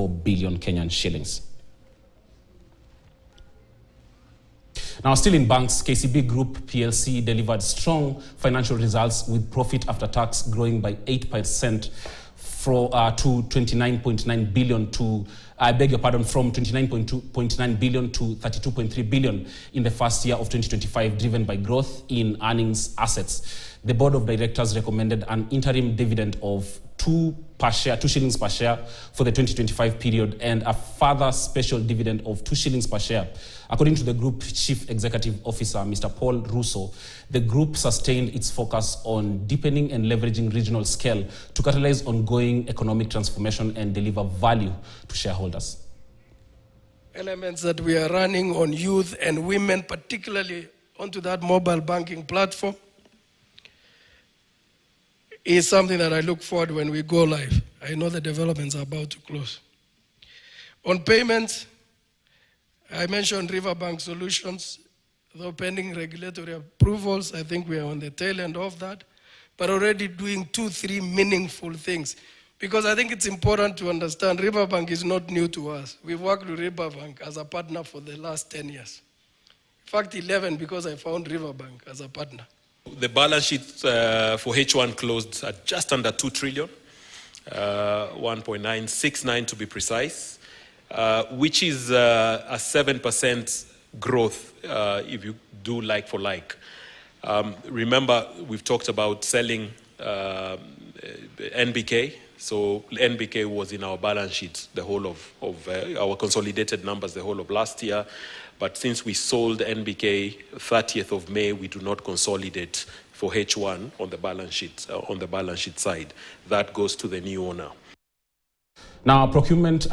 billion Kenyan shillings. Now, still in banks, KCB Group PLC delivered strong financial results with profit after tax growing by 8% to 29.9 billion to, from 29.9 billion to 32.3 billion in the first year of 2025, driven by growth in earnings assets. The board of directors recommended an interim dividend of 2 shillings per share for the 2025 period and a further special dividend of 2 shillings per share. According to the group chief executive officer, Mr. Paul Russo, the group sustained its focus on deepening and leveraging regional scale to catalyze ongoing economic transformation and deliver value to shareholders. Elements that we are running on youth and women, particularly onto that mobile banking platform, is something that I look forward when we go live. I know the developments are about to close. On payments, I mentioned Riverbank Solutions. Though pending regulatory approvals, I think we are on the tail end of that, but already doing 2-3 meaningful things. Because I think it's important to understand Riverbank is not new to us. We've worked with Riverbank as a partner for the last 10 years. In fact, 11, because I found Riverbank as a partner. The balance sheet for H1 closed at just under 2 trillion, 1.969 to be precise, which is a 7% growth if you do like for like. Remember, we've talked about selling NBK. So NBK was in our balance sheet, the whole of our consolidated numbers, the whole of last year. But since we sold NBK 30th of May, we do not consolidate for H1 on the balance sheet side. That goes to the new owner. Now, procurement